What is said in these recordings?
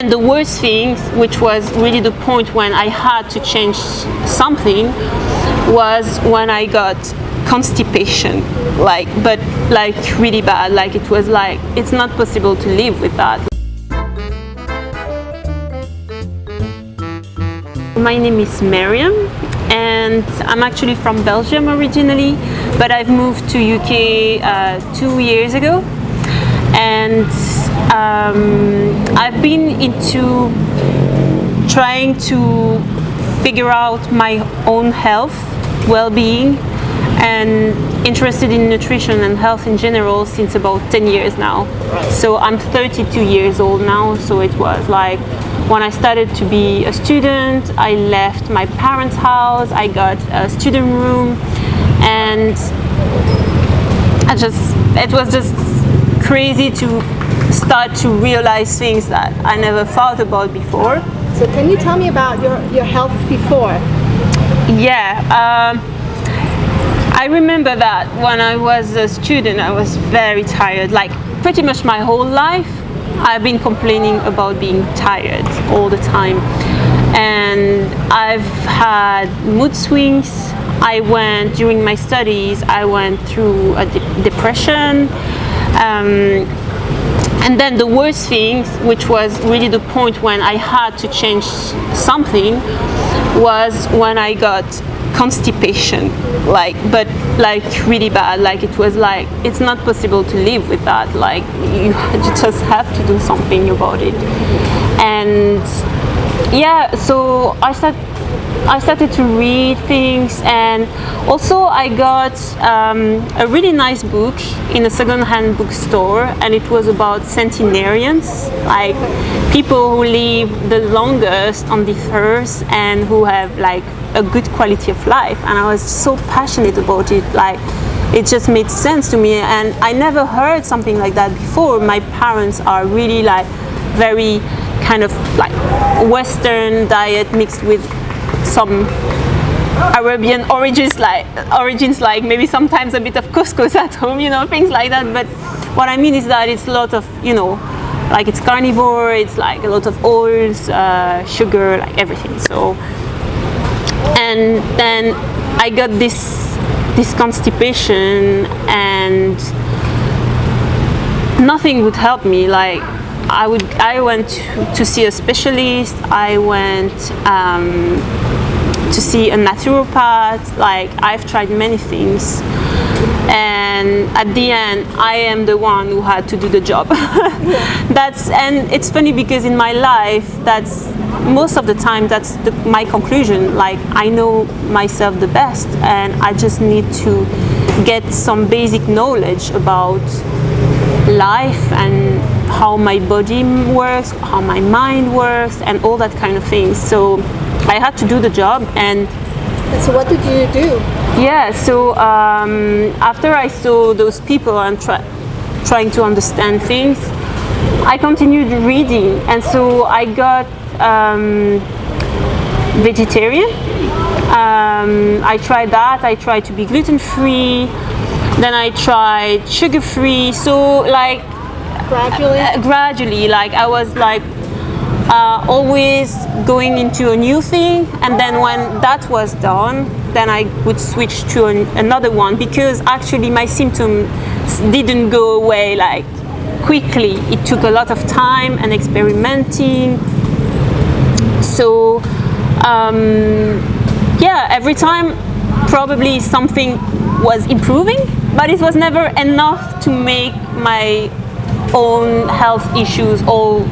And the worst thing, which was really the point when I had to change something, was when I got constipation, but really bad. It was like, it's not possible to live with that. My name is Mariam, and I'm actually from Belgium originally, but I've moved to UK 2 years ago. And I've been into trying to figure out my own health, well-being, and interested in nutrition and health in general since about 10 years now. So I'm 32 years old now, so it was like when I started to be a student, I left my parents' house, I got a student room, and it was just crazy to start to realize things that I never thought about before. So can you tell me about your health before? Yeah, I remember that when I was a student, I was very tired. Like pretty much my whole life, I've been complaining about being tired all the time. And I've had mood swings. During my studies, I went through a depression. And then the worst thing, which was really the point when I had to change something, was when I got constipation, but really bad. It was like, it's not possible to live with that. You just have to do something about it. And yeah, so I started to read things, and also I got a really nice book in a second-hand bookstore, and it was about centenarians, like people who live the longest on this earth and who have a good quality of life. And I was so passionate about it, it just made sense to me, and I never heard something like that before. My parents are really very kind of Western diet mixed with some Arabian origins, maybe sometimes a bit of couscous at home, things like that. But what I mean is that it's a lot of, it's carnivore, it's a lot of oils, sugar, everything. So, and then I got this constipation, and nothing would help me. I went to see a specialist. I went to see a naturopath. I've tried many things, and at the end, I am the one who had to do the job. And it's funny because in my life, most of the time that's my conclusion. I know myself the best, and I just need to get some basic knowledge about life and how my body works, how my mind works, and all that kind of things. So I had to do the job. And so what did you do? Yeah, so after I saw those people and trying to understand things, I continued reading, and so I got vegetarian. I tried that. I tried to be gluten-free. Then I tried sugar-free. So gradually, I was always going into a new thing, and then when that was done, then I would switch to another one, because actually my symptoms didn't go away quickly. It took a lot of time and experimenting. So yeah, every time probably something was improving, but it was never enough to make my own health issues all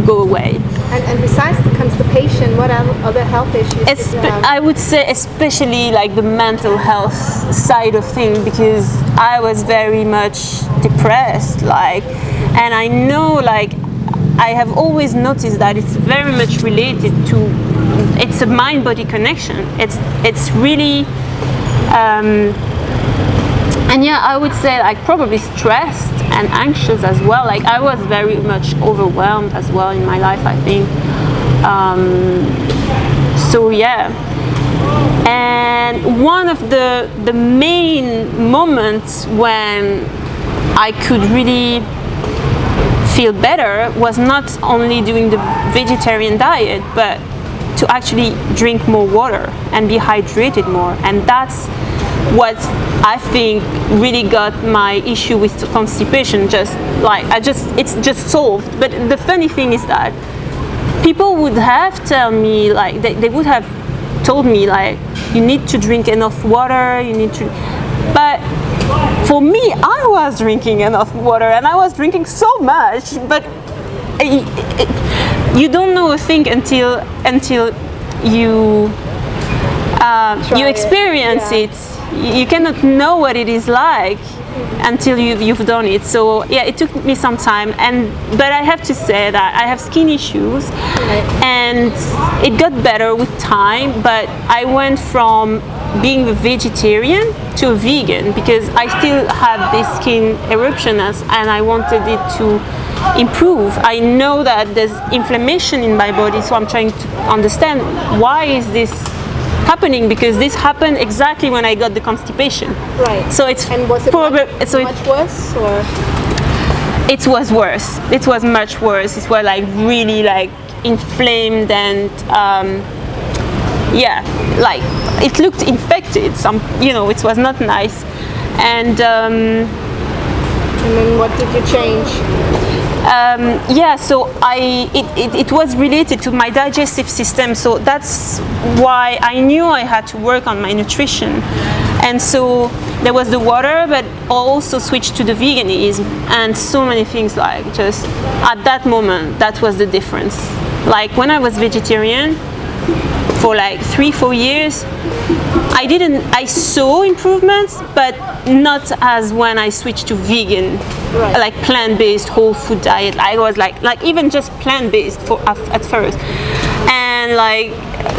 go away. And besides the constipation, what other health issues did you have? I would say especially the mental health side of things, because I was very much depressed, and I know I have always noticed that it's very much related to, it's a mind-body connection. It's really and yeah, I would say probably stressed and anxious as well. I was very much overwhelmed as well in my life, I think. So yeah. And one of the main moments when I could really feel better was not only doing the vegetarian diet, but to actually drink more water and be hydrated more. And that's what I think really got my issue with constipation. It's just solved. But the funny thing is that people would have tell me, like, they would have told me, like, you need to drink enough water, but for me, I was drinking enough water, and I was drinking so much, but you don't know a thing until you experience it. You cannot know what it is like until you've done it. So yeah, it took me some time, but I have to say that I have skin issues, and it got better with time. But I went from being a vegetarian to a vegan because I still have this skin eruption, and I wanted it to improve. I know that there's inflammation in my body, so I'm trying to understand why is this happening, because this happened exactly when I got the constipation. Right. So it's and was it much worse, or? It was worse. It was much worse. It was like really like inflamed, and like it looked infected. It was not nice. And then what did you change? So it was related to my digestive system, so that's why I knew I had to work on my nutrition. And so there was the water, but also switched to the veganism, and so many things, like, just at that moment, that was the difference. Like when I was vegetarian for like 3-4 years, I saw improvements, but not as when I switched to vegan, like plant-based whole food diet. I was like even just plant-based at first, and like,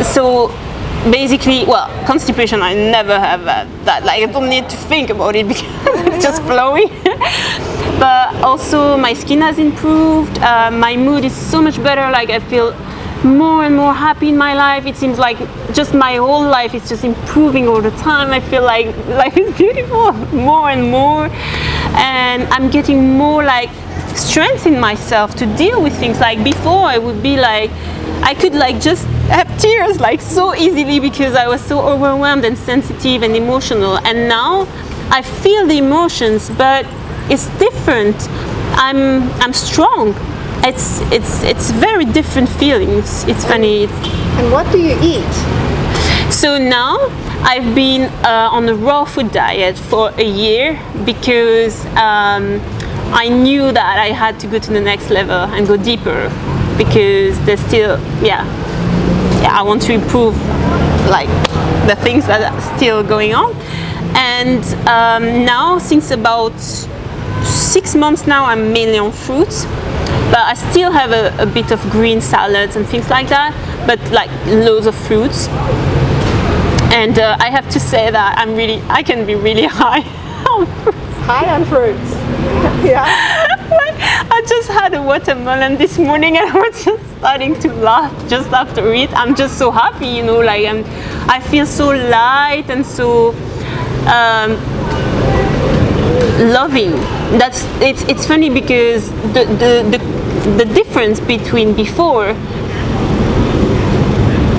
so basically, well, constipation, I never have that. Like, I don't need to think about it because it's just flowing. But also my skin has improved. My mood is so much better. Like, I feel more and more happy in my life. It seems like just my whole life is just improving all the time. I feel like life is beautiful more and more, and I'm getting more like strength in myself to deal with things. Like before, I would be like, I could like just have tears like so easily because I was so overwhelmed and sensitive and emotional. And now I feel the emotions, but it's different. I'm strong. It's very different feelings. It's funny. And what do you eat? So now I've been on a raw food diet for a year because I knew that I had to go to the next level and go deeper, because there's still, I want to improve like the things that are still going on. And now, since about 6 months now, I'm mainly on fruits, but I still have a bit of green salads and things like that, but like loads of fruits. And I have to say that I can be really high on fruits. High on fruits. Yeah. Like, I just had a watermelon this morning and I was just starting to laugh just after it. I'm just so happy, like I feel so light and so loving. It's funny because the difference between before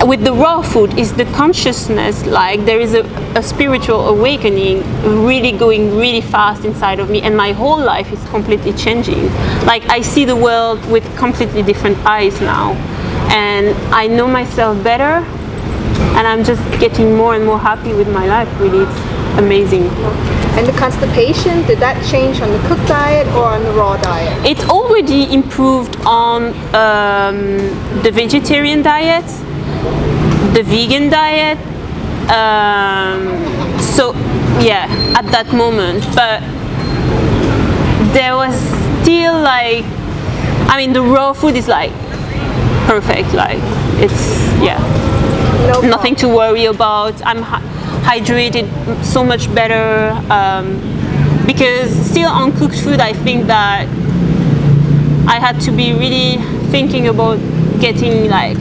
with the raw food is the consciousness. Like, there is a spiritual awakening really going really fast inside of me, and my whole life is completely changing. Like, I see the world with completely different eyes now, and I know myself better, and I'm just getting more and more happy with my life. Really, it's amazing. And the constipation, did that change on the cooked diet or on the raw diet? It already improved on the vegetarian diet, the vegan diet, so yeah, at that moment. But there was still like, the raw food is like perfect. Like, it's nothing to worry about. I'm hydrated so much better, because still on cooked food, I think that I had to be really thinking about getting like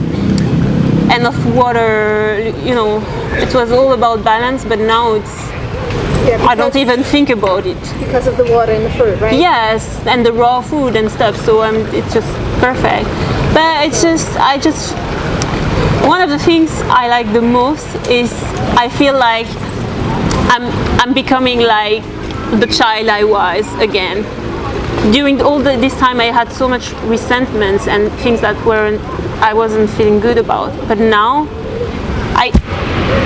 enough water. It was all about balance, but now Yeah, I don't even think about it. because of the water in the fruit, right? Yes, and the raw food and stuff, so it's just perfect. But it's just, one of the things I like the most is I feel like I'm becoming like the child I was again. During all this time I had so much resentments and things that I wasn't feeling good about. But now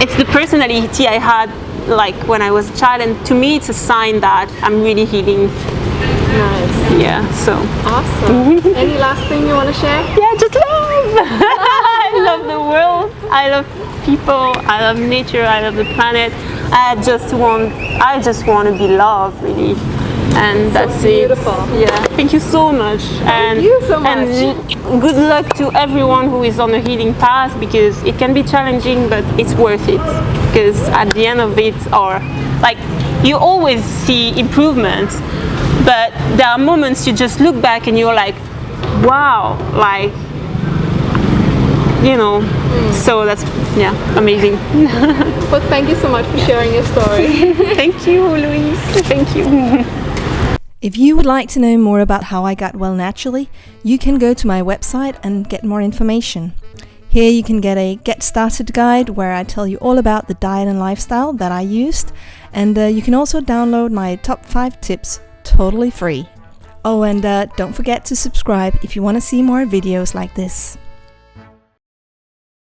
it's the personality I had like when I was a child, and to me it's a sign that I'm really healing. Nice. Yeah, so. Awesome. Any last thing you want to share? Yeah, just love. I love the world. I love people. I love nature. I love the planet. I just want to be loved, really. And that's beautiful. it. Yeah. Thank you so much. Thank you so much. And good luck to everyone who is on a healing path, because it can be challenging, but it's worth it. Because at the end of it, you always see improvements, but there are moments you just look back and you're like, wow, so that's, amazing. Well, thank you so much for sharing your story. Thank you, Louise. Thank you. If you would like to know more about how I got well naturally, you can go to my website and get more information. Here you can get a Get Started guide where I tell you all about the diet and lifestyle that I used, and you can also download my top 5 tips totally free. Oh, and don't forget to subscribe if you want to see more videos like this.